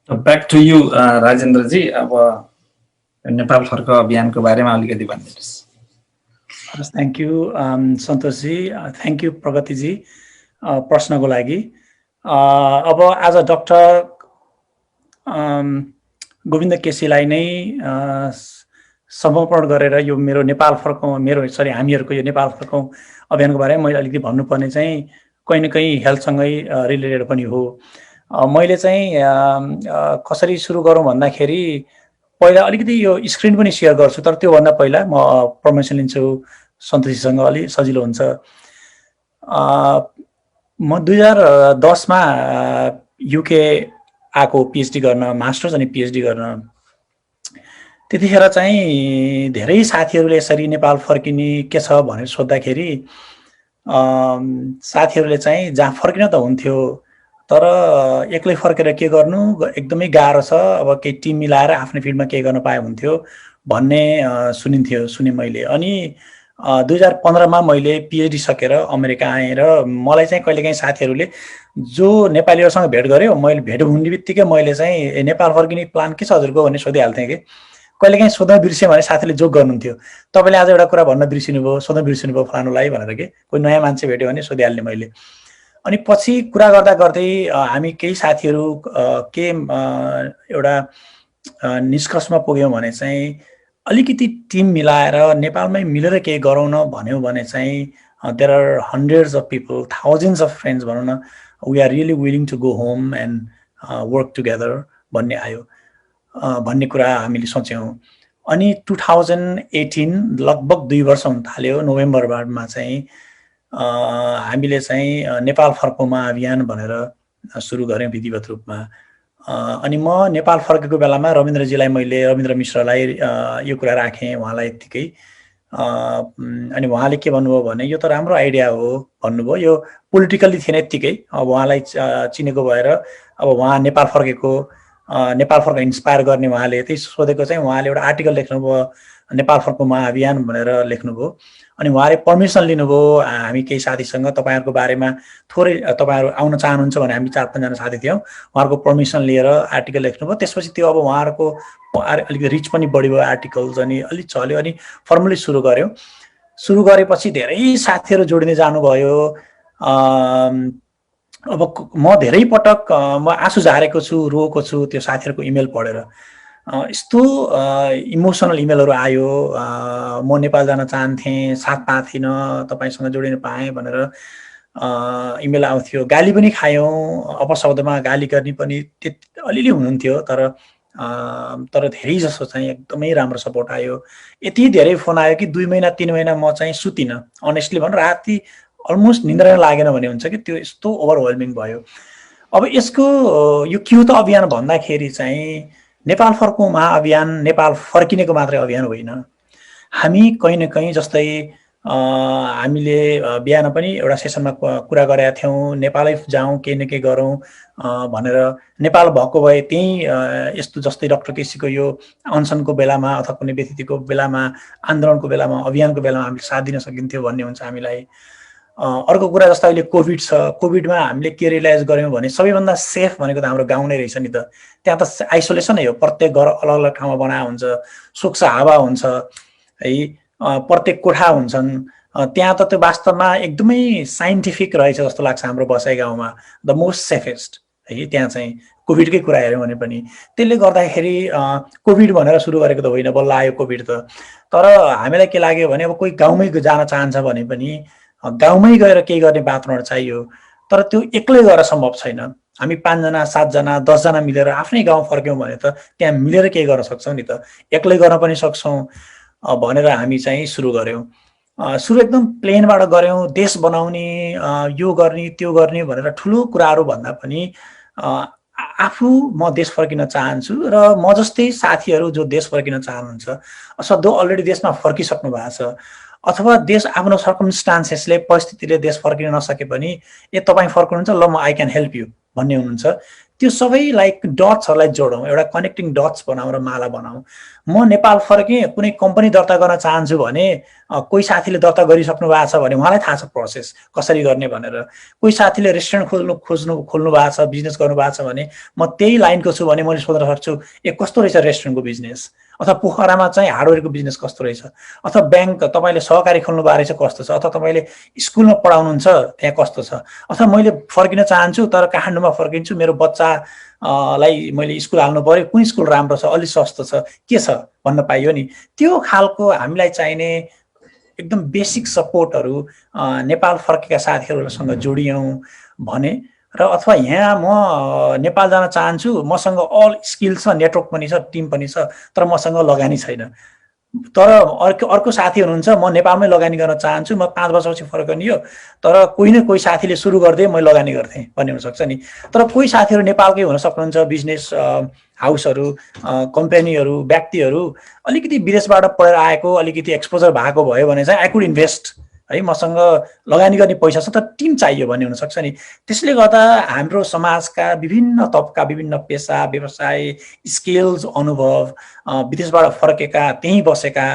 Back to you राजेन्द्रजी, अब नेपाल फर्क अभियानको बारेमा अलिकति भनिदिनुहोस्। हस्, थ्याङ्क यू सन्तोषजी, थ्याङ्क यू प्रगतिजी प्रश्नको लागि। अब आज डाक्टर गोविन्द केसीलाई नै समर्पण गरेर यो मेरो नेपाल फर्कौँ हामीहरूको यो नेपाल फर्कौँ अभियानको बारेमा मैले अलिकति भन्नुपर्ने चाहिँ कहीँ न कहीँ हेल्थसँगै रिलेटेड पनि हो। मैले चाहिँ कसरी सुरु गरौँ भन्दाखेरि पहिला अलिकति यो स्क्रिन पनि सेयर गर्छु, तर त्योभन्दा पहिला म पर्मिसन लिन्छु सन्तोषीसँग, अलि सजिलो हुन्छ। म 2010मा युके आएको पिएचडी गर्न, मास्टर्स अनि पिएचडी गर्न। त्यतिखेर चाहिँ धेरै साथीहरूले यसरी नेपाल फर्किने के छ भनेर सोद्धाखेरि साथीहरूले चाहिँ जहाँ फर्किन त हुन्थ्यो तर एक्लै फर्केर के गर्नु, एकदमै गाह्रो छ, अब केही टिम मिलाएर आफ्नै फिल्डमा केही गर्न पाए हुन्थ्यो भन्ने सुने मैले। अनि 2015मा मैले पिएचडी सकेर अमेरिका आएँ र मलाई चाहिँ कहिलेकाहीँ साथीहरूले जो नेपालीहरूसँग भेट गऱ्यो, मैले भेट हुने बित्तिकै मैले चाहिँ नेपाल फर्किने प्लान के छ हजुरको भन्ने सोधिहाल्थेँ कि कहिलेकाहीँ सोध्न बिर्सेँ भने साथीले जोक गर्नुहुन्थ्यो, तपाईँले आज एउटा कुरा भन्न बिर्सिनुभयो, सोध्न बिर्सिनुभयो फलानुलाई भनेर के कोही नयाँ मान्छे भेट्यो भने सोधिहाल्ने मैले। अनि पछि कुरा गर्दा गर्दै हामी केही साथीहरू के एउटा निष्कर्षमा पुग्यौँ भने चाहिँ अलिकति टिम मिलाएर नेपालमै मिलेर केही गरौँ न भन्यो भने चाहिँ there are hundreds of people, thousands of friends भनौँ न, we are really willing to go home and work together भन्ने आयो, भन्ने कुरा हामीले सोच्यौँ। अनि 2018 लगभग 2 वर्ष हुन थाल्यो, नोभेम्बरमा चाहिँ हामीले चाहिँ नेपाल फर्कौँमा अभियान भनेर सुरु गऱ्यौँ विधिवत रूपमा। अनि म नेपाल फर्केको बेलामा रविन्द्र मिश्रलाई यो कुरा राखेँ, उहाँलाई यत्तिकै। अनि उहाँले के भन्नुभयो भने यो त राम्रो आइडिया हो भन्नुभयो, यो पोलिटिकल्ली थिएन यत्तिकै, अब उहाँलाई चिनेको भएर अब उहाँ नेपाल फर्क इन्सपायर गर्ने उहाँले त्यही सोधेको चाहिँ उहाँले एउटा आर्टिकल लेख्नुभयो नेपाल फर्को महाअभियान भनेर लेख्नुभयो। अनि उहाँले पर्मिसन लिनुभयो हामी केही साथीसँग, तपाईँहरूको बारेमा थोरै तपाईँहरू आउन चाहनुहुन्छ भने हामी 4-5 जना साथी थियौँ, उहाँहरूको पर्मिसन लिएर आर्टिकल लेख्नुभयो। त्यसपछि त्यो अब उहाँहरूको अलिकति रिच पनि बढी भयो आर्टिकल्स, अनि अलिक चल्यो। अनि फर्मली सुरु गऱ्यौँ। सुरु गरेपछि धेरै साथीहरू जोडिँदै जानुभयो। अब म धेरै पटक म आँसु झारेको छु, रोएको छु त्यो साथीहरूको इमेल पढेर। यस्तो इमोसनल इमेलहरू आयो, म नेपाल जान चाहन्थेँ, साथ पाथिनँ, तपाईँसँग जोडिन पाएँ भनेर इमेल आउँथ्यो। गाली पनि खायौँ, अपशब्दमा गाली गर्ने पनि अलिअलि हुनुहुन्थ्यो, तर धेरै जसो चाहिँ एकदमै राम्रो सपोर्ट आयो। यति धेरै फोन आयो कि 2 महिना 3 महिना म चाहिँ सुतिनँ, अनेस्टली भनौँ, राति अलमोस्ट निन्द्रा लागेन भने हुन्छ कि त्यो यस्तो ओभरवेल्मिङ भयो। अब यसको यो क्यु त अभियान भन्दाखेरि चाहिँ नेपाल फर्कौँ महाअभियान नेपाल फर्किनेको मात्रै अभियान होइन। हामी कहीँ न कहीँ जस्तै हामीले बिहान पनि एउटा सेसनमा कुरा गरेका थियौँ, नेपालै जाउँ केही न केही गरौँ भनेर। नेपाल भएको भए त्यहीँ यस्तो जस्तै डाक्टर केसीको यो अनसनको बेलामा अथवा कुनै व्यतिथिको बेलामा, आन्दोलनको बेलामा, अभियानको बेलामा हामीले साथ दिन सकिन्थ्यो भन्ने हुन्छ हामीलाई। अर्को कुरा जस्तो अहिले कोभिड छ, कोभिडमा हामीले के रियलाइज गऱ्यौँ भने सबैभन्दा सेफ भनेको त हाम्रो गाउँ नै रहेछ नि त। त्यहाँ त आइसोलेसन हो, प्रत्येक घर अलग अलग ठाउँमा बनाएको हुन्छ, स्वच्छ हावा हुन्छ है, प्रत्येक कोठा हुन्छन्। त्यहाँ त त्यो वास्तवमा एकदमै साइन्टिफिक रहेछ जस्तो लाग्छ हाम्रो बसाइ गाउँमा, द मोस्ट सेफेस्ट है। त्यहाँ चाहिँ कोभिडकै कुरा हेऱ्यौँ भने पनि त्यसले गर्दाखेरि कोभिड भनेर सुरु गरेको त होइन, बल्ल आयो कोभिड त। तर हामीलाई के लाग्यो भने अब कोही गाउँमै जान चाहन्छ भने पनि गाउँमै गएर केही गर्ने वातावरण चाहियो, तर त्यो एक्लै गएर सम्भव छैन। हामी 5 जना 7 जना 10 जना मिलेर आफ्नै गाउँ फर्क्यौँ भने त त्यहाँ मिलेर केही गर्न सक्छौँ नि त, एक्लै गर्न पनि सक्छौँ भनेर हामी चाहिँ सुरु गऱ्यौँ। सुरु एकदम प्लेनबाट गऱ्यौँ, देश बनाउने, यो गर्ने त्यो गर्ने भनेर ठुलो कुराहरू भन्दा पनि आफू म देश फर्किन चाहन्छु र म जस्तै साथीहरू जो देश फर्किन चाहनुहुन्छ, सधैँ अलरेडी देशमा फर्किसक्नु भएको छ, अथवा देश आफ्नो सर्कमस्टान्सेसले परिस्थितिले देश फर्किन नसके पनि तपाईँ फर्किनुहुन्छ, ल म आई क्यान हेल्प यु भन्ने हुनुहुन्छ, त्यो सबै लाइक डट्सहरूलाई जोडौँ, एउटा कनेक्टिङ डट्स बनाऊ र माला बनाऊ। म नेपाल फर्केँ, कुनै कम्पनी दर्ता गर्न चाहन्छु भने कोही साथीले दर्ता गरिसक्नु भएको छ भने उहाँलाई थाहा छ प्रोसेस कसरी गर्ने भनेर। कोही साथीले रेस्टुरेन्ट खोल्नु भएको छ, बिजनेस गर्नु भएको छ भने म त्यही लाइनको छु भने मैले सोध्न सक्छु कस्तो रहेछ रेस्टुरेन्टको बिजनेस, अथवा पोखरामा चाहिँ हार्डवेयरको बिजनेस कस्तो रहेछ, अथवा ब्याङ्क तपाईँले सहकारी खोल्नु भएको रहेछ कस्तो छ, अथवा तपाईँले स्कुलमा पढाउनुहुन्छ त्यहाँ कस्तो छ, अथवा मैले फर्किन चाहन्छु तर काठमाडौँमा फर्किन्छु, मेरो बच्चा लाई मैले स्कुल हाल्नु पर्यो, कुन स्कुल राम्रो छ, अलिक सस्तो छ, के छ भन्न पाइयो नि। त्यो खालको हामीलाई चाहिने एकदम बेसिक सपोर्टहरू नेपाल फर्केका साथीहरूसँग जोडियौँ भने, र अथवा यहाँ म नेपाल जान चाहन्छु, मसँग अल स्किल छ, नेटवर्क पनि छ, टिम पनि छ, तर मसँग लगानी छैन, तर अर्को साथी हुनुहुन्छ म नेपालमै लगानी गर्न चाहन्छु, म 5 वर्षपछि फर्कने हो, तर कोही न कोही साथीले सुरु गर्दै मैले लगानी गर्थेँ भन्ने हुनसक्छ नि। तर कोही साथीहरू नेपालकै हुन सक्नुहुन्छ, बिजनेस हाउसहरू, कम्पनीहरू, व्यक्तिहरू अलिकति विदेशबाट पढेर आएको, अलिकति एक्सपोजर भएको भयो भने चाहिँ आई कुड इन्भेस्ट है, मसँग लगानी गर्ने पैसा छ, तर टिम चाहियो भन्ने हुनसक्छ नि। त्यसले गर्दा हाम्रो समाजका विभिन्न तबका, विभिन्न पेसा, व्यवसाय, स्किल्स, अनुभव, विदेशबाट फर्केका, त्यहीँ बसेका,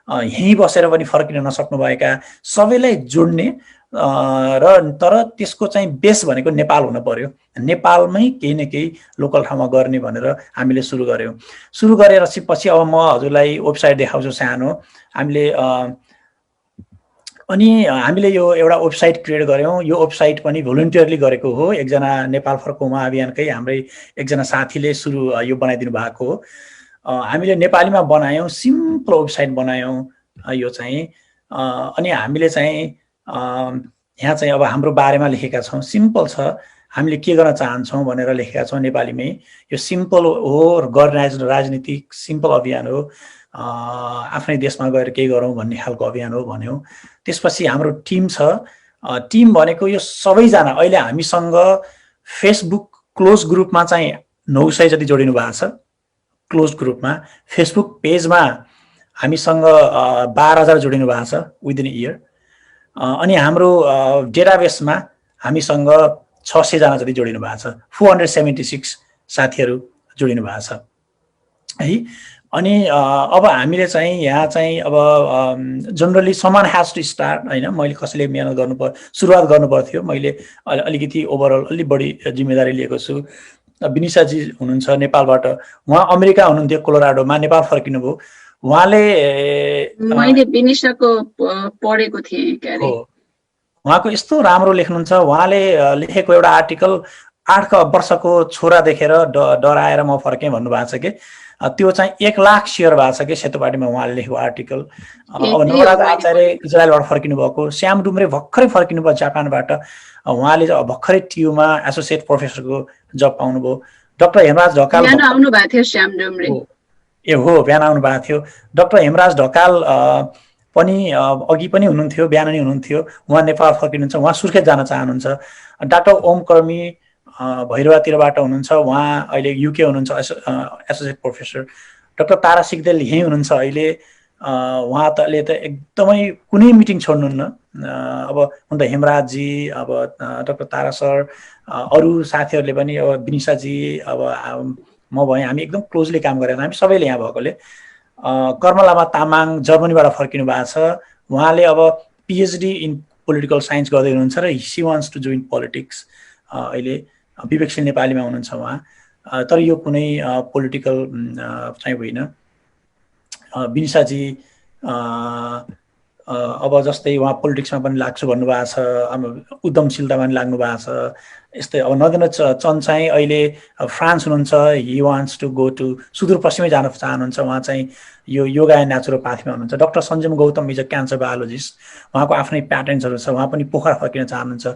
यहीँ बसेर पनि फर्किन नसक्नुभएका सबैलाई जोड्ने र तर त्यसको चाहिँ बेस भनेको नेपाल हुन पर्यो। नेपालमै केही न केही लोकल ठाउँमा गर्ने भनेर हामीले सुरु गऱ्यौँ। सुरु गरेर पछि अब म हजुरलाई वेबसाइट देखाउँछु सानो। अनि हामीले यो एउटा वेबसाइट क्रिएट गऱ्यौँ। यो वेबसाइट पनि भोलिन्टियरली गरेको हो, एकजना नेपाल फर्कौँ महाअभियानकै हाम्रै एकजना साथीले यो बनाइदिनु भएको हो। हामीले नेपालीमा बनायौँ, सिम्पल वेबसाइट बनायौँ यो चाहिँ। अनि हामीले चाहिँ यहाँ चाहिँ अब हाम्रो बारेमा लेखेका छौँ, सिम्पल छ, हामीले के गर्न चाहन्छौँ भनेर लेखेका छौँ नेपालीमै। यो सिम्पल हो, राजनीतिक सिम्पल अभियान हो, आफ्नै देशमा गएर केही गरौँ भन्ने खालको अभियान हो भन्यौँ। त्यसपछि हाम्रो टिम छ। टिम भनेको यो सबैजना, अहिले हामीसँग फेसबुक क्लोज ग्रुपमा चाहिँ 900 जति जोडिनु भएको छ। क्लोज ग्रुपमा फेसबुक पेजमा हामीसँग 12,000 जोडिनु भएको छ विदिन इयर। अनि हाम्रो डेटाबेसमा हामीसँग 600 जना जति जोडिनु भएको छ। 476 साथीहरू जोडिनु भएको छ है। अनि अब हामीले चाहिँ यहाँ चाहिँ अब जनरली समान ह्याज टु स्टार्ट होइन, मैले कसैले मेहनत सुरुवात गर्नु पर्थ्यो। मैले अलिकति ओभरअल अलिक बढी जिम्मेदारी लिएको छु। विनिशाजी हुनुहुन्छ नेपालबाट, उहाँ अमेरिका हुनुहुन्थ्यो, कोलोराडोमा, नेपाल फर्किनु भयो। उहाँले मैले विनिशाको पढेको थिएँ के अरे, उहाँको यस्तो राम्रो लेख्नुहुन्छ। उहाँले लेखेको एउटा आर्टिकल 8 वर्षको छोरा देखेर डराएर म फर्केँ भन्नुभएको छ कि त्यो चाहिँ 1 लाख सेयर भएको छ कि सेतोपाटीमा उहाँले लेखेको आर्टिकल। अब नवराज आचार्य इजरायलबाट फर्किनु भएको, श्याम डुम्रे भर्खरै फर्किनु भयो जापानबाट, उहाँले भर्खरै टियुमा एसोसिएट प्रोफेसरको जब पाउनुभयो। डाक्टर हेमराज ढकाल आउनु भएको थियो, श्याम डुम्रे हो बिहान आउनु भएको थियो। डाक्टर हेमराज ढकाल पनि अघि पनि हुनुहुन्थ्यो, बिहान नै हुनुहुन्थ्यो। उहाँ नेपाल फर्किनुहुन्छ, उहाँ सुर्खेत जान चाहनुहुन्छ। डाक्टर ओम कर्मी भैरवातिरबाट हुनुहुन्छ, उहाँ अहिले युके हुनुहुन्छ, एसोसिएट प्रोफेसर। डाक्टर तारा सिग्देल यहीँ हुनुहुन्छ अहिले। उहाँले त एकदमै कुनै मिटिङ छोड्नुहुन्न। अब हुन त हेमराजजी, अब डाक्टर तारा सर, अरू साथीहरूले पनि, अब विनिशाजी, अब म भएँ, हामी एकदम क्लोजली काम गरेर हामी सबैले यहाँ भएकोले। कर्मलामा तामाङ जर्मनीबाट फर्किनु भएको छ। उहाँले अब पिएचडी इन पोलिटिकल साइन्स गर्दै हुनुहुन्छ र she wants to join politics. अहिले विवेकशील नेपालीमा हुनुहुन्छ उहाँ, तर यो कुनै पोलिटिकल चाहिँ होइन। विनिशाजी अब जस्तै उहाँ पोलिटिक्समा पनि लाग्छु भन्नुभएको छ, उद्यमशीलतामा पनि लाग्नु भएको छ। यस्तै अब नगेन्द्र चन्द चाहिँ अहिले फ्रान्स हुनुहुन्छ, he wants to go to सुदूरपश्चिमै जान चाहनुहुन्छ। उहाँ चाहिँ यो योगा एन्ड नेचुरोप्याथीमा हुनुहुन्छ। Doctor Sanjam Gautam is a cancer biologist, उहाँको आफ्नै प्याटेन्ट्सहरू छ, उहाँ पनि पोखरा फर्किन चाहनुहुन्छ।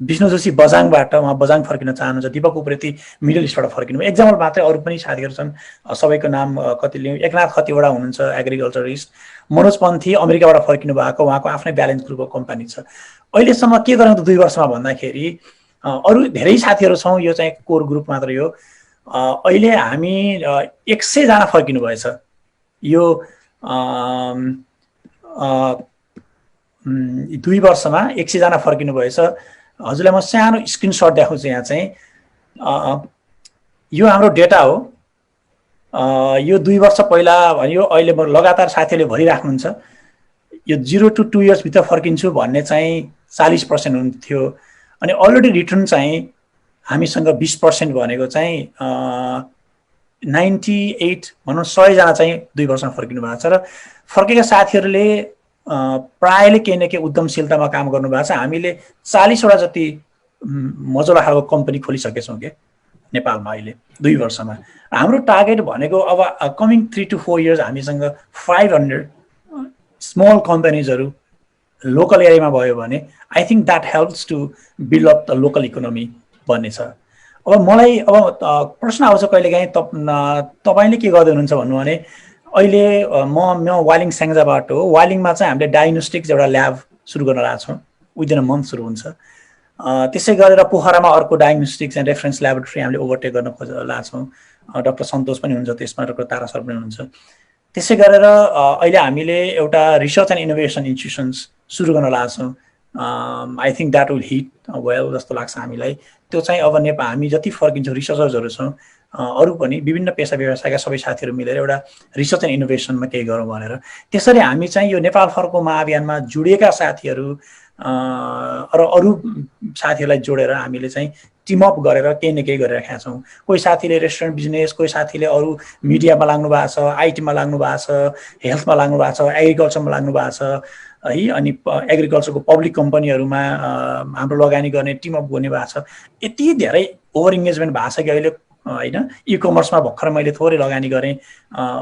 विष्णु जोशी बजाङबाट, उहाँ बजाङ फर्किन चाहनुहुन्छ। दीपक उप्रेती मिडल इस्टबाट फर्किनु, एक्जाम्पल मात्रै, अरू पनि साथीहरू छन्, सबैको नाम कति लिउँ। एकनाथ खतिवडा हुनुहुन्छ, एग्रिकल्चरिस्ट। मनोज पन्थी अमेरिकाबाट फर्किनु भएको, उहाँको आफ्नै ब्यालेन्स ग्रुपको कम्पनी छ। अहिलेसम्म के गर्नु त 2 वर्षमा भन्दाखेरि अरू धेरै साथीहरू छौँ, यो चाहिँ कोर ग्रुप मात्रै हो। अहिले हामी 100 जना फर्किनु भएछ। यो 2 वर्षमा 100 जना फर्किनु भएछ। हजुरलाई म सानो स्क्रिनसट देखाउँछु। यहाँ चाहिँ यो हाम्रो डेटा हो, यो 2 वर्ष पहिला भन्यो, अहिले लगातार साथीहरूले भरिराख्नुहुन्छ यो 0 to 2 years भित्र फर्किन्छु भन्ने चाहिँ 40% हुन्थ्यो, अनि अलरेडी रिटर्न चाहिँ हामीसँग 20% भनेको चाहिँ 98 भनौँ 100 जना चाहिँ 2 वर्षमा फर्किनु भएको छ। र फर्केका साथीहरूले प्रायले केही न केही उद्यमशीलतामा काम गर्नु भएको छ। हामीले 40 वटा जति मजाला खालको कम्पनी खोलिसकेछौँ के नेपालमा अहिले 2 वर्षमा। हाम्रो टार्गेट भनेको अब कमिङ 3 to 4 years हामीसँग 500 स्मल कम्पनीजहरू लोकल एरियामा भयो भने I think that helps to build up the local economy भन्ने छ। अब मलाई अब प्रश्न आउँछ कहिलेकाहीँ तपाईँले के गर्दै हुनुहुन्छ भन्नु भने अहिले म वालिङ स्याङ्जाबाट हो। वालिङमा चाहिँ हामीले डायग्नोस्टिक्स एउटा ल्याब सुरु गर्न लागेको छौँ, विदिन अ मन्थ सुरु हुन्छ। त्यसै गरेर पोखरामा अर्को डायग्नोस्टिक्स एन्ड रेफरेन्स ल्याबोरेटरी हामीले ओभरटेक गर्न लागेको छौँ। डाक्टर सन्तोष पनि हुन्छ त्यसमा, डाक्टर तारा सर पनि हुनुहुन्छ। त्यसै गरेर अहिले हामीले एउटा रिसर्च एन्ड इनोभेसन इन्स्टिट्युसन्स सुरु गर्न लागेको छौँ। I think that will hit well जस्तो लाग्छ हामीलाई। त्यो चाहिँ अब नेपाल हामी जति फर्किन्छौँ रिसर्चर्सहरू छौँ, अरू पनि विभिन्न पेसा व्यवसायका सबै साथीहरू मिलेर एउटा रिसर्च एन्ड इनोभेसनमा केही गरौँ भनेर। त्यसरी हामी चाहिँ यो नेपाल फर्को महाअभियानमा जुडिएका साथीहरू र अरू साथीहरूलाई जोडेर हामीले चाहिँ टिमअप गरेर केही न केही गरिरहेका छौँ। कोही साथीले रेस्टुरेन्ट बिजनेस, कोही साथीले अरू मिडियामा लाग्नु भएको छ, आइटीमा लाग्नु भएको छ, हेल्थमा लाग्नु भएको छ, एग्रिकल्चरमा लाग्नु भएको छ है। अनि एग्रिकल्चरको पब्लिक कम्पनीहरूमा हाम्रो लगानी गर्ने टिमअप गर्ने भएको छ। यति धेरै ओभर इङ्गेजमेन्ट भएको छ कि अहिले होइन। इ कमर्समा भर्खर मैले थोरै लगानी गरेँ,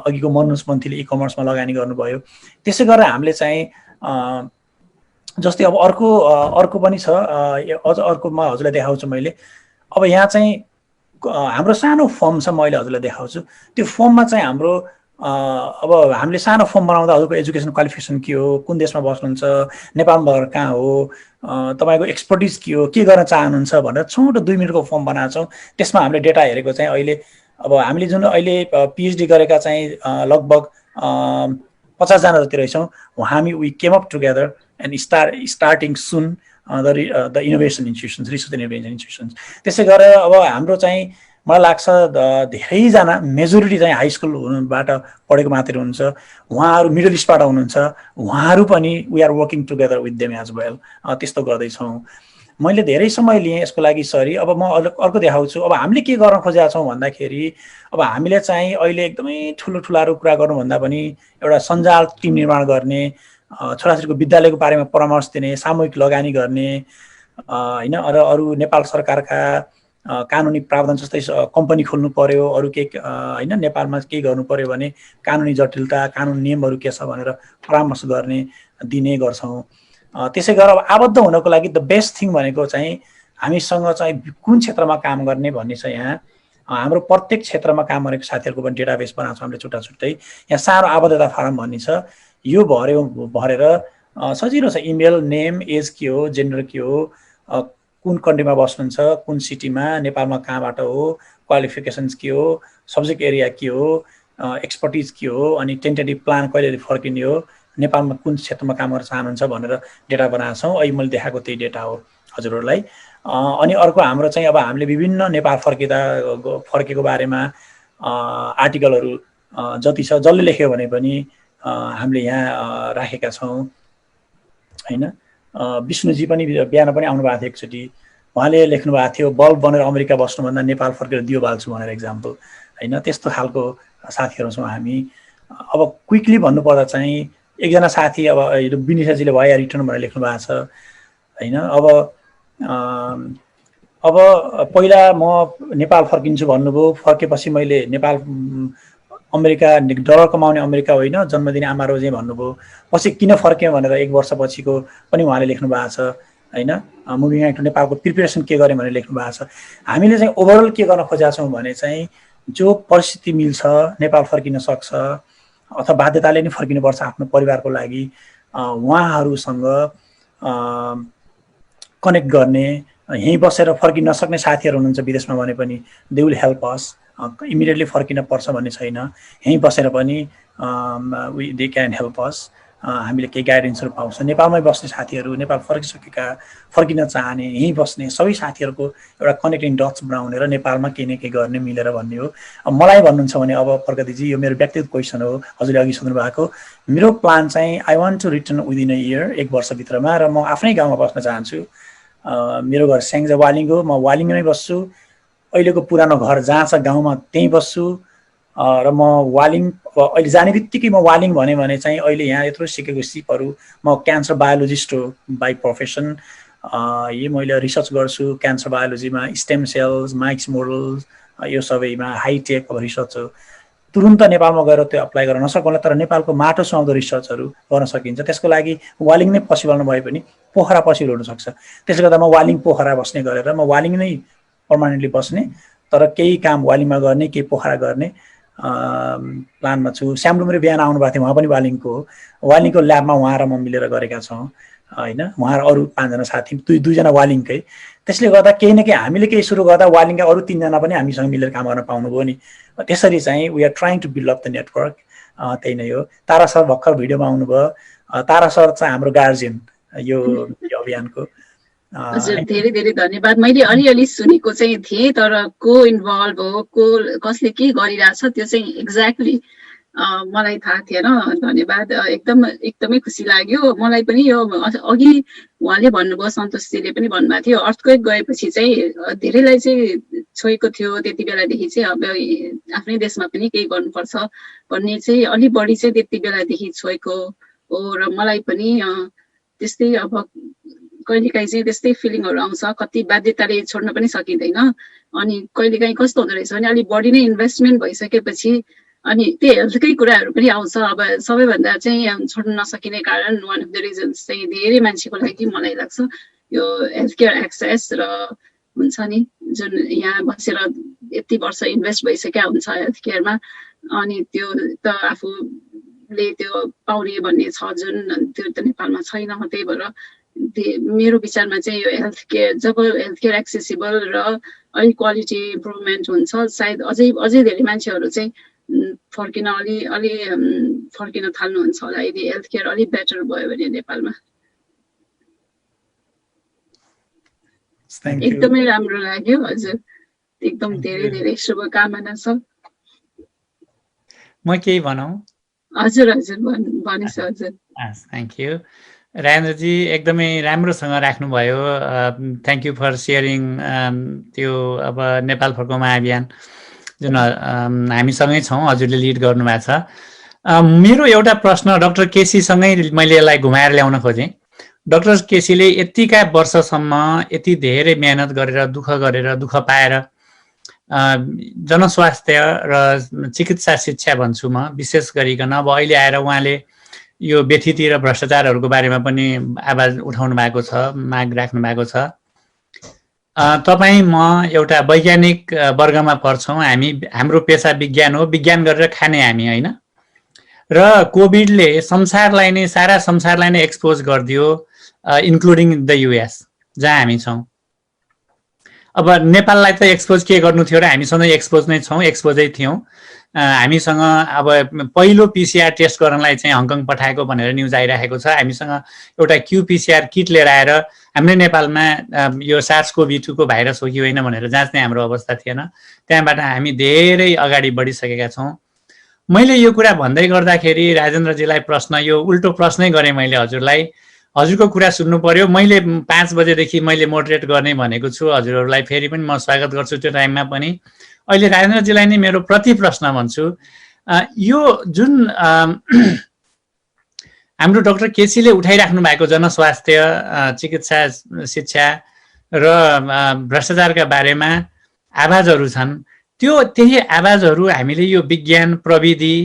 अघिको मनोज मन्थीले इ कमर्समा लगानी गर्नुभयो। त्यसै गरेर हामीले चाहिँ जस्तै अब अर्को पनि छ, अझ अर्कोमा हजुरलाई देखाउँछु मैले। अब यहाँ चाहिँ हाम्रो सानो फर्म छ, मैले हजुरलाई देखाउँछु। त्यो फर्ममा चाहिँ हाम्रो अब हामीले सानो फर्म बनाउँदा हजुरको एजुकेसन क्वालिफिकेसन के हो, कुन देशमा बस्नुहुन्छ, नेपालमा कहाँ हो, तपाईँको एक्सपर्टिज के हो, के गर्न चाहनुहुन्छ भनेर छोटो 2 मिनटको फर्म बनाएको छौँ। त्यसमा हामीले डेटा हेरेको चाहिँ अहिले अब हामीले जुन अहिले पिएचडी गरेका चाहिँ लगभग 50 जना जति रहेछौँ। हामी we came up together and starting soon the innovation institutions, research and innovation institutions. त्यसै गरेर अब हाम्रो चाहिँ मलाई लाग्छ धेरैजना मेजोरिटी चाहिँ हाई स्कुलबाट पढेको मात्रै हुनुहुन्छ, उहाँहरू मिडल इस्टबाट हुनुहुन्छ, उहाँहरू पनि we are working together with them as well. त्यस्तो गर्दैछौँ। मैले धेरै समय लिएँ यसको लागि सरी। अब म अर्को देखाउँछु। अब हामीले के गर्न खोजेका छौँ भन्दाखेरि अब हामीले चाहिँ अहिले एकदमै ठुलाहरू कुरा गर्नुभन्दा पनि एउटा सञ्जाल टिम निर्माण गर्ने, छोराछोरीको विद्यालयको बारेमा परामर्श दिने, सामूहिक लगानी गर्ने होइन। र अरू नेपाल सरकारका कानुनी प्रावधान जस्तै कम्पनी खोल्नु पर्यो, अरू केही होइन, नेपालमा केही गर्नु पर्यो भने कानुनी जटिलता, कानुन नियमहरू के छ भनेर परामर्श दिने गर्छौँ। त्यसै गरेर अब आबद्ध हुनको लागि द बेस्ट थिङ भनेको चाहिँ हामीसँग चाहिँ कुन क्षेत्रमा काम गर्ने भन्ने छ। यहाँ हाम्रो प्रत्येक क्षेत्रमा काम गरेको साथीहरूको पनि डेटाबेस बनाएको छ हामीले छुट्टा छुट्टै। यहाँ सानो आबद्धता फारम भन्ने छ, यो भरेर सजिलो छ। इमेल, नेम, एज के हो, जेन्डर के हो, कुन कन्ट्रीमा बस्नुहुन्छ, कुन सिटीमा, नेपालमा कहाँबाट हो, क्वालिफिकेसन्स के हो, सब्जेक्ट एरिया के हो, एक्सपर्टिज के हो, अनि टेन्टेटिभ प्लान कहिले फर्किने हो, नेपालमा कुन क्षेत्रमा काम गर्न चाहनुहुन्छ भनेर डेटा बनाएको छौँ। अहिले मैले देखाएको त्यही डेटा हो हजुरहरूलाई। अनि अर्को हाम्रो चाहिँ अब हामीले विभिन्न नेपाल फर्केको बारेमा आर्टिकलहरू जति छ जसले लेख्यो भने पनि हामीले यहाँ राखेका छौँ होइन। विष्णुजी पनि बिहान पनि आउनुभएको थियो एकचोटि, उहाँले लेख्नु भएको थियो बल्ब बनेर अमेरिका बस्नुभन्दा नेपाल फर्केर दियो बाल्छु भनेर एक्जाम्पल होइन। त्यस्तो खालको साथीहरू छौँ हामी। अब क्विकली भन्नुपर्दा चाहिँ एकजना साथी अब विनिशाजीले भए रिटर्न भनेर लेख्नु भएको छ होइन। अब पहिला म नेपाल फर्किन्छु भन्नुभयो, फर्केपछि मैले नेपाल अमेरिका डलर कमाउने अमेरिका होइन जन्म दिने आमा रोजे भन्नुभयो। पछि किन फर्क्यौँ भनेर 1 वर्षपछिको पनि उहाँले लेख्नु भएको छ होइन। मुभिङ ब्याक टु नेपालको प्रिपेरेसन के गरेँ भनेर लेख्नु भएको छ। हामीले चाहिँ ओभरअल के गर्न खोजेका छौँ भने चाहिँ जो परिस्थिति मिल्छ नेपाल फर्किन सक्छ अथवा बाध्यताले नै फर्किनुपर्छ आफ्नो परिवारको लागि, उहाँहरूसँग कनेक्ट गर्ने। यहीँ बसेर फर्किन नसक्ने साथीहरू हुनुहुन्छ विदेशमा भने पनि they will help us. Immediately फर्किन पर्छ भन्ने छैन, यहीँ बसेर पनि दे क्यान हेल्प अस। हामीले केही गाइडेन्सहरू पाउँछ। नेपालमै बस्ने साथीहरू, नेपाल फर्किन चाहने, यहीँ बस्ने सबै साथीहरूको एउटा कनेक्टिङ डट्स बनाउने र नेपालमा केही न केही गर्ने मिलेर भन्ने हो। मलाई भन्नुहुन्छ भने अब प्रगतिजी यो मेरो व्यक्तिगत क्वेसन हो, हजुरले अघि सोध्नु भएको। मेरो प्लान चाहिँ I want to return within a year, 1 वर्षभित्रमा, र म आफ्नै गाउँमा बस्न चाहन्छु। मेरो घर स्याङ्जा वालिङ हो, म वालिङमै बस्छु। अहिलेको पुरानो घर जहाँ छ गाउँमा त्यहीँ बस्छु। र म वालिङ अहिले जाने बित्तिकै म वालिङ भने चाहिँ अहिले यहाँ यत्रो सिकेको सिपहरू, म क्यान्सर बायोलोजिस्ट हो बाई प्रोफेसन। यही मैले रिसर्च गर्छु क्यान्सर बायोलोजीमा, स्टेम सेल्स, माइक्स मोडल्स, यो सबैमा हाइटेक रिसर्च हो। तुरुन्त नेपालमा गएर त्यो अप्लाई गर्न नसक्नुला, तर नेपालको माटो सुहाउँदो रिसर्चहरू गर्न सकिन्छ। त्यसको लागि वालिङ नै पोसिबल नभए पनि पोखरा पोसिबल हुनसक्छ। त्यसले गर्दा म वालिङ पोखरा बस्ने गरेर म वालिङ नै पर्मानेन्टली बस्ने, तर केही काम वालिङमा गर्ने, केही पोखरा गर्ने प्लानमा छु। श्यामलु मेरो बिहान आउनुभएको थियो, उहाँ पनि वालिङको हो। वालिङको ल्याबमा उहाँ र म मिलेर गरेका छौँ होइन, उहाँ र अरू 5 जना साथी, दुईजना वालिङकै। त्यसले गर्दा केही न केही हामीले केही सुरु गर्दा वालिङका अरू 3 जना पनि हामीसँग मिलेर काम गर्न पाउनुभयो नि। त्यसरी चाहिँ we are trying to build up the network. त्यही नै हो। तारा सर भर्खर भिडियोमा आउनुभयो। तारा सर चाहिँ हाम्रो गार्जियन यो अभियानको। हजुर, धेरै धेरै धन्यवाद। मैले अलिअलि सुनेको चाहिँ थिएँ, तर को इन्भल्भ हो, को कसले के गरिरहेछ त्यो चाहिँ एक्ज्याक्टली मलाई थाहा थिएन। धन्यवाद। एकदमै खुसी लाग्यो मलाई पनि। यो अघि उहाँले भन्नुभयो, सन्तोषजीले पनि भन्नुभएको थियो, अर्थक्वेक गएपछि चाहिँ धेरैलाई चाहिँ छोएको थियो। त्यति बेलादेखि चाहिँ अब आफ्नै देशमा पनि केही गर्नुपर्छ भन्ने चाहिँ अलि बढी चाहिँ त्यति बेलादेखि छोएको हो। र मलाई पनि त्यस्तै अब कहिलेकाहीँ चाहिँ त्यस्तै फिलिङहरू आउँछ, कति बाध्यताले छोड्न पनि सकिँदैन। अनि कहिलेकाहीँ कस्तो हुँदो रहेछ भने अलिक बढी नै इन्भेस्टमेन्ट भइसकेपछि अनि त्यो हेल्थकै कुराहरू पनि आउँछ। अब सबैभन्दा चाहिँ छोड्न नसकिने कारण वान अफ द रिजन्स चाहिँ धेरै मान्छेको लागि मलाई लाग्छ यो हेल्थ केयर एक्सेस र हुन्छ नि, जुन यहाँ बसेर यति वर्ष इन्भेस्ट भइसकेका हुन्छ हेल्थ केयरमा, अनि त्यो त आफूले त्यो पाउने भन्ने छ जुन, त्यो त नेपालमा छैन। त्यही भएर मेरो विचारमा चाहिँ यो हेल्थ केयर, जब हेल्थ केयर एक्सेसिबल र अलिक क्वालिटी इम्प्रुभमेन्ट हुन्छ, सायद अझै धेरै मान्छेहरू चाहिँ फर्किन फर्किन थाल्नुहुन्छ होला यदि हेल्थ केयर अलिक बेटर भयो भने नेपालमा। एकदमै राम्रो लाग्यो हजुर, एकदम धेरै धेरै शुभकामना छ। म केही भनौँ? हजुर हजुर भनेछ हजुर। थ्याङ्क यू राजेन्द्रजी, एकदमै राम्रोसँग राख्नुभयो। थ्याङ्क यू फर सेयरिङ त्यो अब नेपाल फर्कौँ महाअभियान जुन हामीसँगै छौँ, हजुरले लिड गर्नुभएको छ। मेरो एउटा प्रश्न डाक्टर केसीसँगै मैले यसलाई घुमाएर ल्याउन खोजेँ। डाक्टर केसीले यतिका वर्षसम्म यति धेरै मेहनत गरेर दुःख पाएर जनस्वास्थ्य र चिकित्सा शिक्षा भन्छु म विशेष गरिकन, अब अहिले आएर उहाँले यो व्यथिति र भ्रष्टाचारहरूको बारेमा पनि आवाज उठाउनु भएको छ, माग राख्नु भएको छ। तपाईँ म एउटा वैज्ञानिक वर्गमा पर्छौँ, हाम्रो पेसा विज्ञान हो, विज्ञान गरेर खाने हामी होइन। र कोभिडले संसारलाई नै, सारा संसारलाई नै एक्सपोज गरिदियो, इन्क्लुडिङ द युएस जहाँ हामी छौँ। अब नेपाललाई त एक्सपोज के गर्नु थियो र हामी सधैँ एक्सपोज नै छौँ, एक्सपोजै थियौँ। हामीसँग अब पहिलो पिसिआर टेस्ट गर्नलाई चाहिँ हङकङ पठाएको भनेर न्युज आइरहेको छ। हामीसँग एउटा क्युपिसिआर किट लिएर आएर हाम्रै नेपालमा यो SARS-CoV-2 को भाइरस हो कि होइन भनेर जाँच्ने हाम्रो अवस्था थिएन। त्यहाँबाट हामी धेरै अगाडि बढिसकेका छौँ। मैले यो कुरा भन्दै गर्दाखेरि राजेन्द्रजीलाई प्रश्न, यो उल्टो प्रश्नै गरेँ मैले हजुरलाई। हजुरको कुरा सुन्नु पर्यो। मैले 5 बजेदेखि मैले मोडरेट गर्ने भनेको छु हजुरहरूलाई, फेरि पनि म स्वागत गर्छु त्यो टाइममा पनि। अहिले राजेन्द्रजीलाई नै मेरो प्रति प्रश्न भन्छु, यो जुन हाम्रो डाक्टर केसीले उठाइराख्नु भएको जनस्वास्थ्य, चिकित्सा शिक्षा र भ्रष्टाचारका बारेमा आवाजहरू छन्, त्यही आवाजहरू हामीले यो विज्ञान प्रविधि,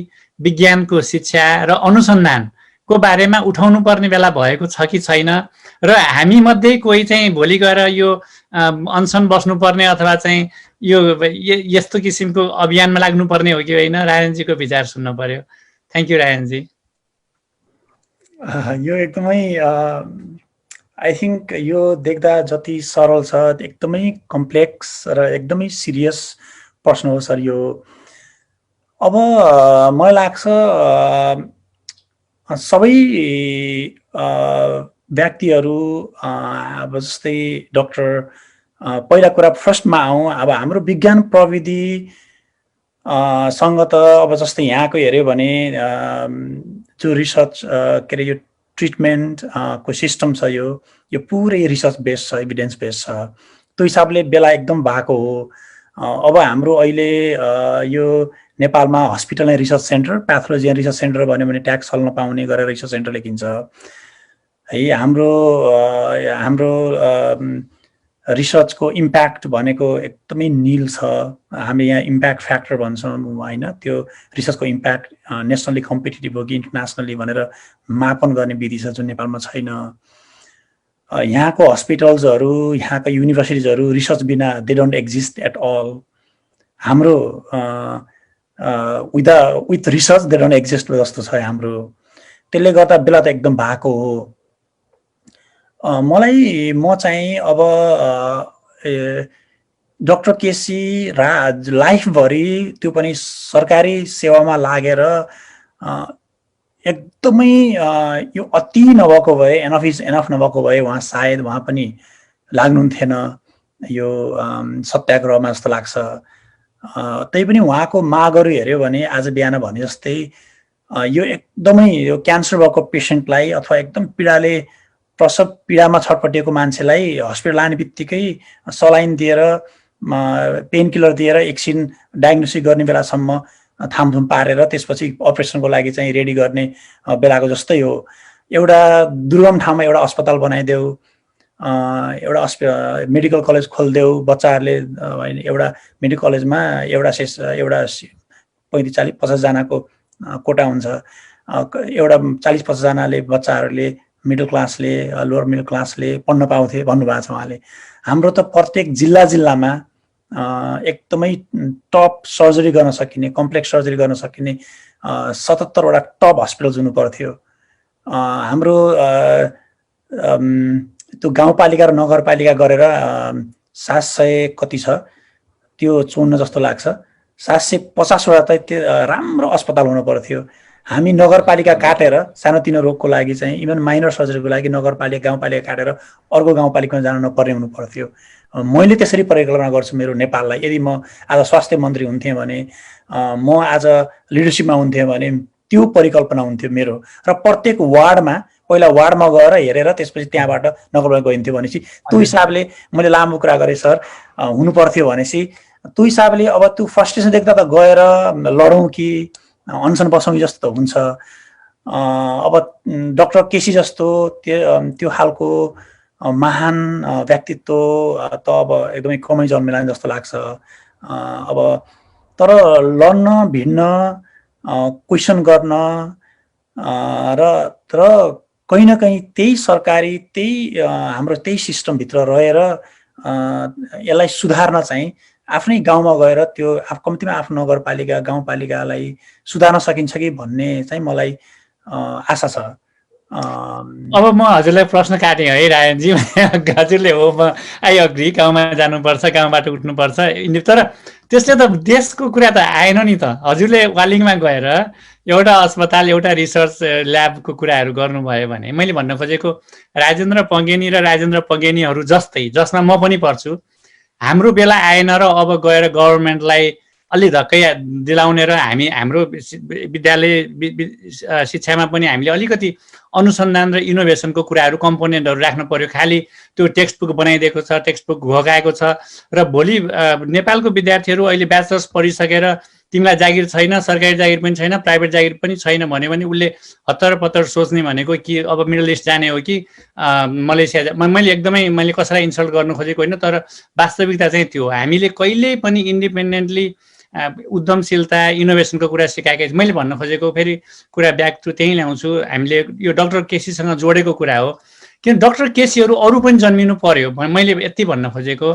विज्ञानको शिक्षा र अनुसन्धानको बारेमा उठाउनु पर्ने बेला भएको छ कि छैन? र हामी मध्ये कोही चाहिँ भोलि गएर यो अनसन बस्नुपर्ने अथवा चाहिँ यो यस्तो किसिमको अभियानमा लाग्नुपर्ने हो कि होइन? राजेन्द्रजीको विचार सुन्नु पर्यो। Thank you Rajendraji. यो एकदमै आई थिङ्क यो देख्दा जति सरल छ एकदमै कम्प्लेक्स र एकदमै सिरियस प्रश्न हो सर यो। अब मलाई लाग्छ सबै व्यक्तिहरू अब जस्तै डक्टर पहिला कुरा फर्स्टमा आउँ, अब हाम्रो विज्ञान प्रविधि सँग त अब जस्तै यहाँको हेऱ्यो भने जो रिसर्च के अरे यो ट्रिटमेन्ट को सिस्टम छ, यो पुरै रिसर्च बेस्ड छ, एभिडेन्स बेस्ड छ। त्यो हिसाबले बेला एकदम भएको हो। अब हाम्रो अहिले यो नेपालमा hospital and research centre, pathology and research centre भन्यो भने ट्याक्स हल्न पाउने गरेर रिसर्च सेन्टर लेखिन्छ है। हाम्रो रिसर्चको इम्प्याक्ट भनेको एकदमै नील छ। हामी यहाँ इम्प्याक्ट फ्याक्टर भन्छौँ होइन, त्यो रिसर्चको इम्प्याक्ट नेसनली कम्पिटिटिभ हो कि इन्टरनेसनली भनेर मापन गर्ने विधि छ जुन नेपालमा छैन। यहाँको हस्पिटल्सहरू, यहाँका युनिभर्सिटिजहरू रिसर्च बिना they don't exist at all. हाम्रो with research they don't exist जस्तो छ हाम्रो। त्यसले गर्दा बेला त एकदम भएको हो। म चाहिँ अब डाक्टर केसी राज लाइफभरि त्यो पनि सरकारी सेवामा लागेर एकदमै यो अति नभएको भए, एनफ इज एनफ नभएको भए सायद उहाँ पनि लाग्नुहुन्थेन यो सत्याग्रहमा जस्तो लाग्छ। त्यही पनि उहाँको मागहरू हेऱ्यो भने आज बिहान भने जस्तै यो एकदमै यो क्यान्सर भएको पेसेन्टलाई अथवा एकदम पीडाले प्रसव पीडामा छटपटिएको मान्छेलाई हस्पिटल लाने बित्तिकै सलाइन दिएर पेन किलर दिएर एकछिन डायग्नोसिस गर्ने बेलासम्म थामथुम पारेर त्यसपछि अपरेसनको लागि चाहिँ रेडी गर्ने बेलाको जस्तै हो। एउटा दुर्गम ठाउँमा एउटा अस्पताल बनाइदेऊ, एउटा मेडिकल कलेज खोलिदेऊ, बच्चाहरूले एउटा मेडिकल कलेजमा एउटा 35-40-50 जनाको कोटा हुन्छ। एउटा 40-50 जनाले बच्चाहरूले मिडल क्लासले लोवर मिडल क्लासले पढ्न पाउँथे भन्नुभएको छ उहाँले। हाम्रो त प्रत्येक जिल्लामा एकदमै टप सर्जरी गर्न सकिने, कम्प्लेक्स सर्जरी गर्न सकिने 77 वटा टप हस्पिटल हुनु पर्थ्यो। हाम्रो त्यो गाउँपालिका र नगरपालिका गरेर 700 कति छ त्यो 54 जस्तो लाग्छ, 750 वटा त राम्रो अस्पताल हुनु पर्थ्यो। हामी नगरपालिका काटेर सानोतिनो रोगको लागि चाहिँ इभन माइनर सर्जरीको लागि नगरपालिका गाउँपालिका काटेर अर्को गाउँपालिकामा जान नपर्ने हुनु पर्थ्यो। मैले त्यसरी परिकल्पना गर्छु मेरो नेपाललाई। यदि म आज स्वास्थ्य मन्त्री हुन्थेँ भने, म आज लिडरसिपमा हुन्थेँ भने त्यो परिकल्पना हुन्थ्यो मेरो। र प्रत्येक वार्डमा पहिला वार्डमा गएर हेरेर त्यसपछि त्यहाँबाट नगरपालिका गइन्थ्यो भनेपछि त्यो हिसाबले मैले लामो कुरा गरेँ सर, हुनु पर्थ्यो भनेपछि त्यो हिसाबले अब त्यो फ्रस्ट्रेसन देख्दा त गएर लडौँ कि अनसन बसौँ जस्तो त हुन्छ। अब डाक्टर केसी जस्तो त्यो खालको महान व्यक्तित्व त अब एकदमै कमै जन्मेला जस्तो लाग्छ। अब तर लड्न भिड्न क्वेसन गर्न र कहीँ न कहीँ त्यही सरकारी हाम्रो त्यही सिस्टमभित्र रहेर यसलाई सुधार्न चाहिँ आफ्नै गाउँमा गएर त्यो कम्तीमा आफ्नो नगरपालिका गाउँपालिकालाई सुधार्न सकिन्छ कि भन्ने चाहिँ मलाई आशा छ। अब म हजुरलाई प्रश्न काटेँ है रायनजी। हजुरले हो म आई अग्री, गाउँमा जानुपर्छ, गाउँबाट उठ्नुपर्छ, तर त्यसले त देशको कुरा त आएन नि त। हजुरले वालिङमा गएर एउटा अस्पताल एउटा रिसर्च ल्याबको कुराहरू गर्नुभयो भने मैले भन्न खोजेको राजेन्द्र पगेनी र राजेन्द्र पगेनीहरू जस्तै, जसमा म पनि पर्छु, हाम्रो बेला आएन र अब गएर गभर्मेन्टलाई अलि धक्कै दिलाउने र हाम्रो विद्यालय शिक्षामा पनि हामीले अलिकति अनुसन्धान र इनोभेसनको कुराहरू कम्पोनेन्टहरू राख्नु पर्यो। खालि त्यो टेक्स्ट बुक बनाइदिएको छ, टेक्स्ट बुक घोकाएको छ र भोलि नेपालको विद्यार्थीहरू अहिले ब्याचलर्स पढिसकेर तिमीलाई जागिर छैन, सरकारी जागिर पनि छैन, प्राइभेट जागिर पनि छैन भन्यो भने उसले हत्तर पत्तर सोच्ने भनेको कि अब मिडल इस्ट जाने हो कि मलेसिया। मैले कसैलाई इन्सल्ट गर्नु खोजेको होइन, तर वास्तविकता चाहिँ त्यो हामीले कहिल्यै पनि इन्डिपेन्डेन्टली उद्यमशीलता इनोभेसनको कुरा सिकाएकै। मैले भन्न खोजेको फेरि कुरा ब्याक टु त्यहीँ ल्याउँछु, हामीले यो डाक्टर केसीसँग जोडेको कुरा हो। किन डाक्टर केसीहरू अरू पनि जन्मिनु पर्यो मैले यति भन्न खोजेको।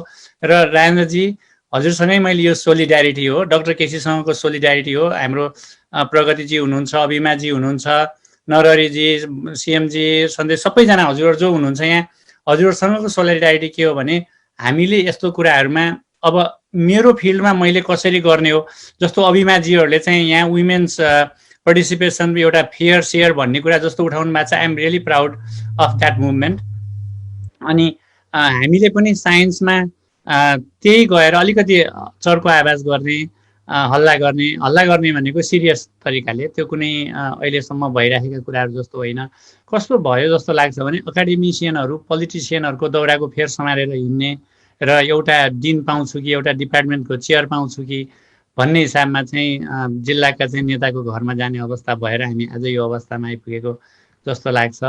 र राजेन्द्रजी हजुरसँगै मैले यो सोलिडारिटी हो, डाक्टर केसीसँगको सोलिडारिटी हो। हाम्रो प्रगतिजी हुनुहुन्छ, अभिमाजी हुनुहुन्छ, नरहरीजी, सिएमजी, सन्देश, सबैजना हजुरहरू जो हुनुहुन्छ यहाँ, हजुरसँगको सोलिडारिटी के हो भने हामीले यस्तो कुराहरूमा अब मेरो फिल्डमा मैले कसरी गर्ने हो, जस्तो अभिमाजीहरूले चाहिँ यहाँ वुमेन्स पार्टिसिपेसन एउटा फेयर सेयर भन्ने कुरा जस्तो उठाउनु भएको छ। I am really proud of that movement. अनि हामीले पनि साइन्समा त्यही गएर अलिकति चर्को आवाज गर्ने, हल्ला गर्ने भनेको सिरियस तरिकाले, त्यो कुनै अहिलेसम्म भइराखेका कुराहरू जस्तो होइन। कस्तो भयो जस्तो लाग्छ भने एकाडेमिसियनहरू पोलिटिसियनहरूको दौराको फेर समारेर हिँड्ने र एउटा डिन पाउँछु कि एउटा डिपार्टमेन्टको चेयर पाउँछु कि भन्ने हिसाबमा चाहिँ जिल्लाका चाहिँ नेताको घरमा जाने अवस्था भएर हामी आज यो अवस्थामा आइपुगेको जस्तो लाग्छ।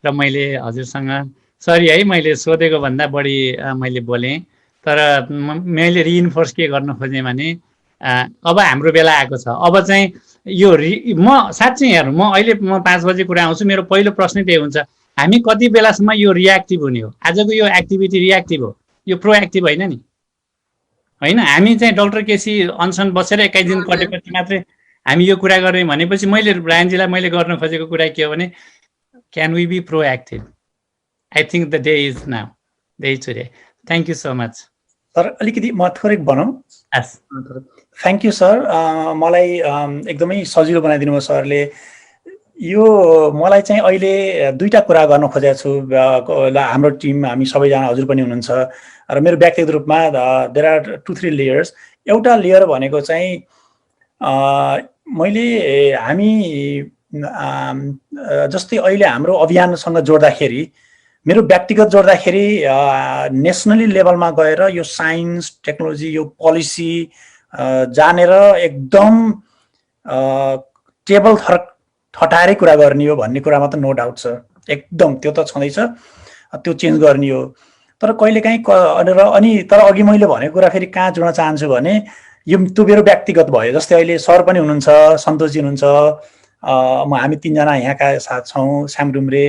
र मैले हजुरसँग सरी है, मैले सोधेको भन्दा बढी मैले बोलेँ, तर मैले रिइन्फोर्स के गर्न खोजेँ भने अब हाम्रो बेला आएको छ। अब चाहिँ यो म साँच्चै हेर्नु, म अहिले 5 बजे कुरा आउँछु, मेरो पहिलो प्रश्न त्यही हुन्छ, हामी कति बेलासम्म यो रियाक्टिभ हुने हो? आजको यो एक्टिभिटी रियाक्टिभ हो, यो प्रोएक्टिभ होइन नि, होइन? हामी चाहिँ डाक्टर केसी अनसन बसेर 21 दिन कटेपछि मात्रै हामी यो कुरा गऱ्यौँ भनेपछि मैले रायनजीलाई मैले गर्न खोजेको कुरा के हो भने can we be proactive? I think the day is now, day is today. Thank you so much. Sir अलिकति म थोरै भनौँ। थ्याङ्क यू सर, मलाई एकदमै सजिलो बनाइदिनु भयो सरले। यो मलाई चाहिँ अहिले दुईवटा कुरा गर्न खोजेको छु। हाम्रो टिम हामी सबैजना, हजुर पनि हुनुहुन्छ, र मेरो व्यक्तिगत रूपमा देयर आर 2-3 लेयर्स। एउटा लेयर भनेको चाहिँ मैले हामी जस्तै अहिले हाम्रो अभियानसँग जोड्दाखेरि, मेरो व्यक्तिगत जोड्दाखेरि नेसनली लेभलमा गएर यो साइन्स टेक्नोलोजी यो पोलिसी जानेर एकदम टेबल ठटाएरै कुरा गर्ने हो भन्ने कुरामा त नो डाउट छ, एकदम त्यो त छँदैछ, त्यो चेन्ज गर्ने हो। तर कहिलेकाहीँ अनि तर अघि मैले भनेको कुरा फेरि कहाँ जोड्न चाहन्छु भने यो त्यो मेरो व्यक्तिगत भयो। जस्तै अहिले सर पनि हुनुहुन्छ, सन्तोषजी हुनुहुन्छ, हामी 3 जना यहाँका साथ छौँ, श्याम डुम्रे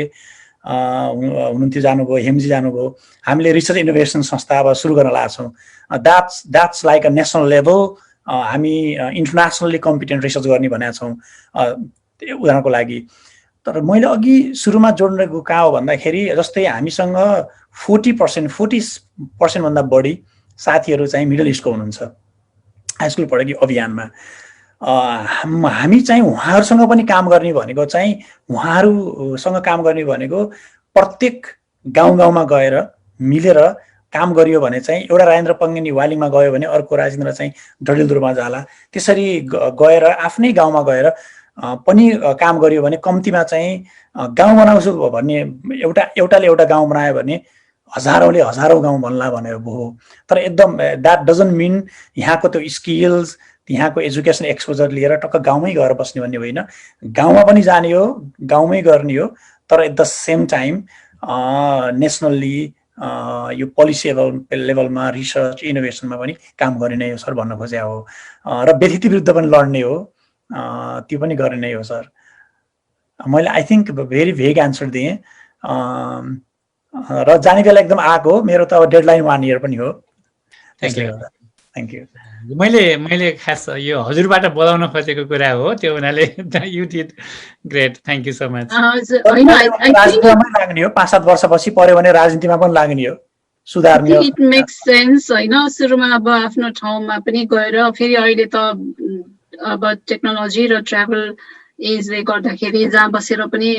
हुनुहुन्थ्यो, जानुभयो, हेमजी जानुभयो। हामीले रिसर्च इनोभेसन संस्था अब सुरु गर्न लाग्छौँ। That's like a national level, हामी इन्टरनेसनली कम्पिटेन्ट रिसर्च गर्ने भनेका छौँ उदाहरणको लागि। तर मैले अघि सुरुमा जोड्नेको कहाँ हो भन्दाखेरि जस्तै हामीसँग 40% भन्दा बढी साथीहरू चाहिँ मिडल इस्टको हुनुहुन्छ, हाई स्कुल पढेको अभियानमा। हामी चाहिँ उहाँहरूसँग पनि काम गर्ने भनेको चाहिँ उहाँहरूसँग काम गर्ने भनेको प्रत्येक गाउँमा गएर मिलेर काम गरियो भने चाहिँ एउटा राजेन्द्र पङ्गेनी वालिङमा गयो भने अर्को राजेन्द्र चाहिँ डडेलधुरामा जाला। त्यसरी गएर आफ्नै गाउँमा गएर पनि काम गरियो भने कम्तीमा चाहिँ गाउँ बनाउँछु भन्ने एउटाले एउटा गाउँ बनायो भने हजारौँले हजारौँ गाउँ बन्ला भनेर भयो। तर एकदम द्याट डजन्ट मिन यहाँको त्यो स्किल्स, यहाँको एजुकेसन एक्सपोजर लिएर टक्क गाउँमै गएर बस्ने भन्ने होइन। गाउँमा पनि जाने हो, गाउँमै गर्ने हो, तर at the same time nationally यो पोलिसी लेभलमा रिसर्च इनोभेसनमा पनि काम गर्ने नै हो सर भन्न खोजे हो। र व्यथिति विरुद्ध पनि लड्ने हो, त्यो पनि गर्ने नै हो सर। मैले I think very vague answer दिएँ र जाने बेला एकदम आएको हो। मेरो त अब डेडलाइन 1 इयर पनि हो। Thank you. मैले खास यो हजुरबाट बोलाउन खोजेको कुरा हो, त्यो हुनाले you did great. Thank you so much. राजनीतिमा लाग्ने हो, 5-7 वर्षपछि पर्यो भने राजनीतिमा पनि लाग्ने हो, सुधार्ने हो। इट मेक्स सेन्स होइन। सुरुमा अब आफ्नो ठाउँमा पनि गएर फेरि अहिले त अब टेक्नोलोजी र ट्राभल एजले गर्दाखेरि जहाँ बसेर पनि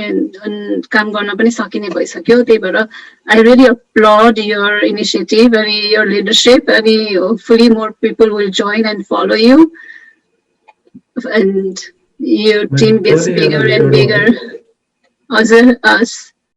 काम गर्न पनि सकिने भइसक्यो। त्यही भएर I really applaud your initiative अनि योर लिडरशिप अनि hopefully more people will join and follow you and your team gets bigger and bigger. हजुर